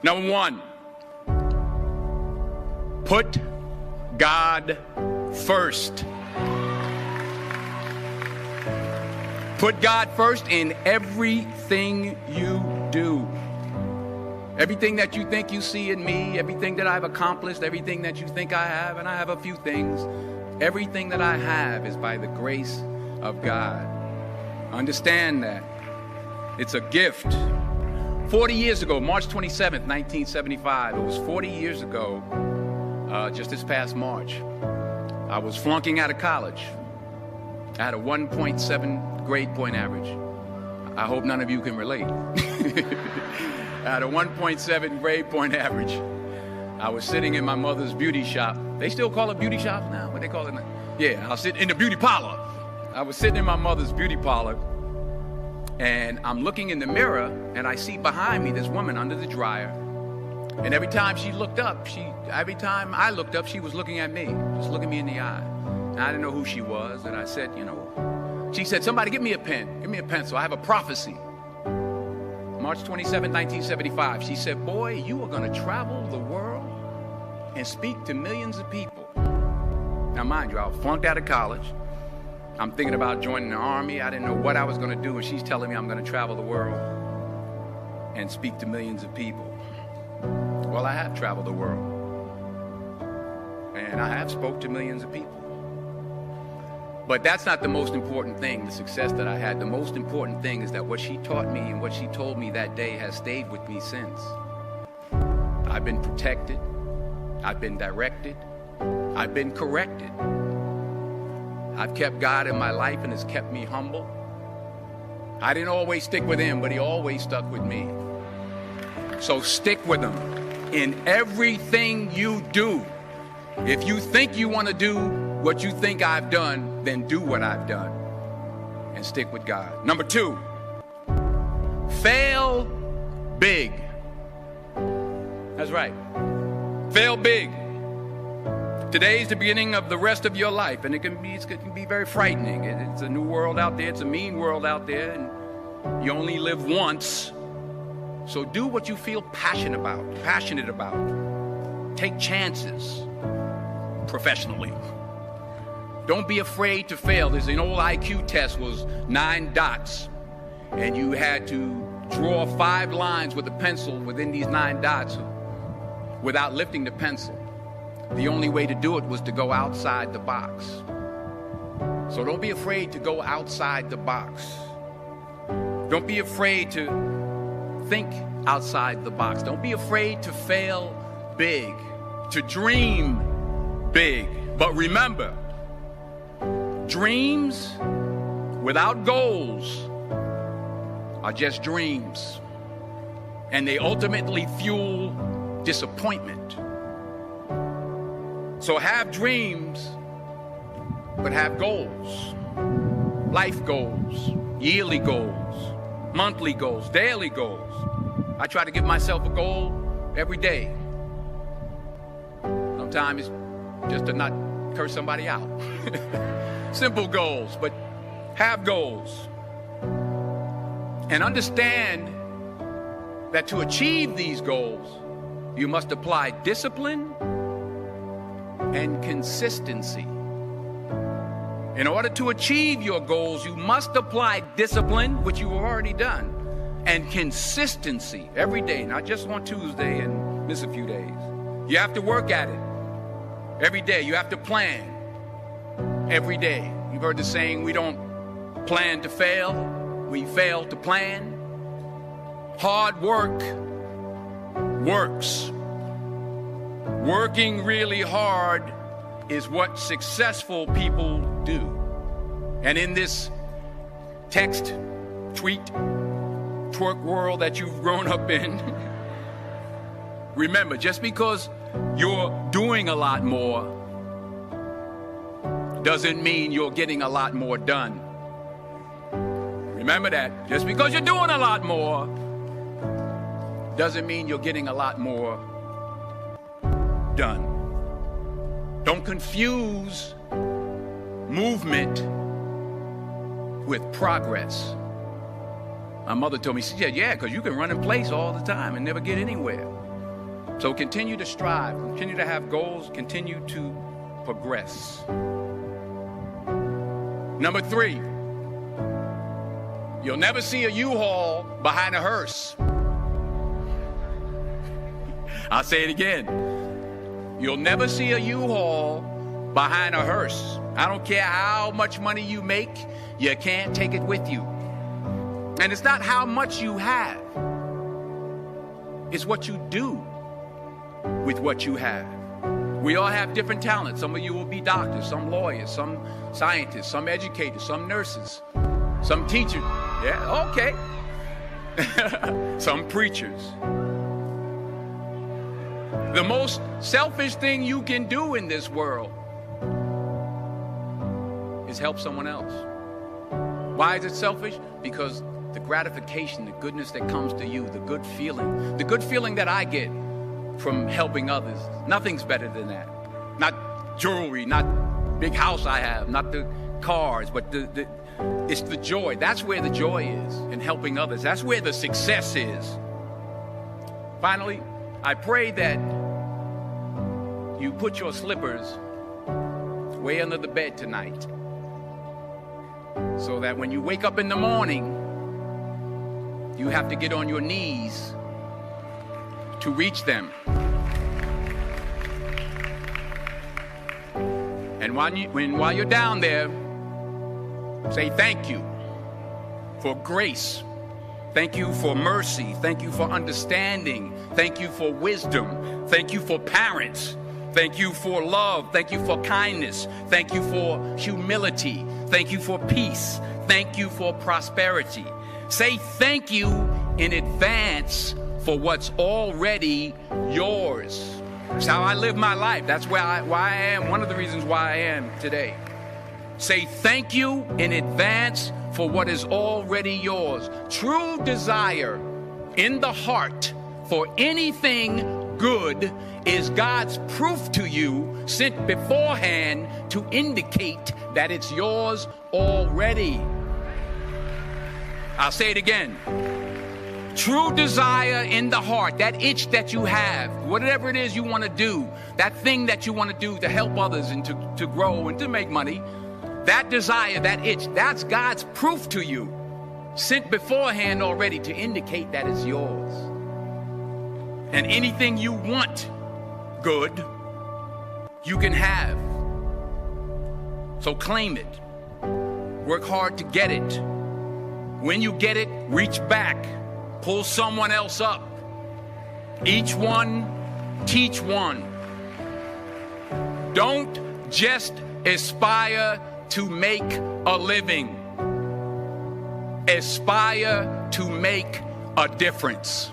Number one, put God first. Put God first in everything you do. Everything that you think you see in me, everything that I've accomplished, everything that you think I have, and I have a few things, everything that I have is by the grace of God. Understand that. It's a gift. 40 years ago, March 27th, 1975, it was 40 years ago, just this past March, I was flunking out of college. I had a 1.7 grade point average. I hope none of you can relate. I had a 1.7 grade point average. I was sitting in my mother's beauty shop. They still call it beauty shops now? What they call it now? Yeah, I was sitting in the beauty parlor. I was sitting in my mother's beauty parlor, and I'm looking in the mirror, and I see behind me this woman under the dryer. And every time she looked up, every time I looked up, she was looking at me, just looking me in the eye. And I didn't know who she was, and I said, she said, somebody give me a pen, give me a pencil, I have a prophecy. March 27, 1975, she said, boy, you are going to travel the world and speak to millions of people. Now, mind you, I was flunked out of college. I'm thinking about joining the army. I didn't know what I was going to do, and she's telling me I'm going to travel the world and speak to millions of people. Well, I have traveled the world, and I have spoke to millions of people. But that's not the most important thing, the success that I had. The most important thing is that what she taught me and what she told me that day has stayed with me since. I've been protected. I've been directed. I've been corrected. I've kept God in my life, and it's kept me humble. I didn't always stick with him, but he always stuck with me. So stick with him in everything you do. If you think you want to do what you think I've done, then do what I've done and stick with God. Number two, fail big. That's right. Fail big. Today's the beginning of the rest of your life, and it can be very frightening. It's a new world out there. It's a mean world out there, and you only live once. So do what you feel passionate about. Take chances professionally. Don't be afraid to fail. There's an old IQ test, was 9 dots, and you had to draw 5 lines with a pencil within these 9 dots without lifting the pencil. The only way to do it was to go outside the box. So don't be afraid to go outside the box. Don't be afraid to think outside the box. Don't be afraid to fail big, to dream big. But remember, dreams without goals are just dreams, and they ultimately fuel disappointment. So have dreams, but have goals. Life goals, yearly goals, monthly goals, daily goals. I try to give myself a goal every day. Sometimes it's just to not curse somebody out. Simple goals, but have goals. And understand that to achieve these goals, you must apply discipline and consistency. In order to achieve your goals, you must apply discipline, which you've already done, and consistency every day, not just on Tuesday and miss a few days. You have to work at it every day. You have to plan every day. You've heard the saying, we don't plan to fail, we fail to plan. Hard work works. Working really hard is what successful people do. And in this text, tweet, twerk world that you've grown up in, remember, just because you're doing a lot more doesn't mean you're getting a lot more done. Remember that. Just because you're doing a lot more doesn't mean you're getting a lot more done. Don't confuse movement with progress. My mother told me, she said, yeah, because you can run in place all the time and never get anywhere. So continue to strive, continue to have goals, continue to progress. Number 3, you'll never see a U-Haul behind a hearse. I'll say it again. You'll never see a U-Haul behind a hearse. I don't care how much money you make, you can't take it with you. And it's not how much you have. It's what you do with what you have. We all have different talents. Some of you will be doctors, some lawyers, some scientists, some educators, some nurses, some teachers. Yeah, okay. Some preachers. The most selfish thing you can do in this world is help someone else. Why is it selfish? Because the gratification, the goodness that comes to you, the good feeling that I get from helping others, nothing's better than that. Not jewelry, not big house I have, not the cars, but it's the joy. That's where the joy is, in helping others. That's where the success is. Finally, I pray that you put your slippers way under the bed tonight, so that when you wake up in the morning, you have to get on your knees to reach them. And while you're down there, say thank you for grace. Thank you for mercy. Thank you for understanding. Thank you for wisdom. Thank you for parents. Thank you for love. Thank you for kindness. Thank you for humility. Thank you for peace. Thank you for prosperity. Say thank you in advance for what's already yours. That's how I live my life. That's why I am, one of the reasons why I am today. Say thank you in advance for what is already yours. True desire in the heart for anything good is God's proof to you, sent beforehand to indicate that it's yours already. I'll say it again. True desire in the heart, that itch that you have, whatever it is you want to do, that thing that you want to do to help others and to grow and to make money, that desire, that itch, that's God's proof to you, sent beforehand already to indicate that it's yours. And anything you want good, you can have. So claim it. Work hard to get it. When you get it, reach back. Pull someone else up. Each one, teach one. Don't just aspire to make a living. Aspire to make a difference.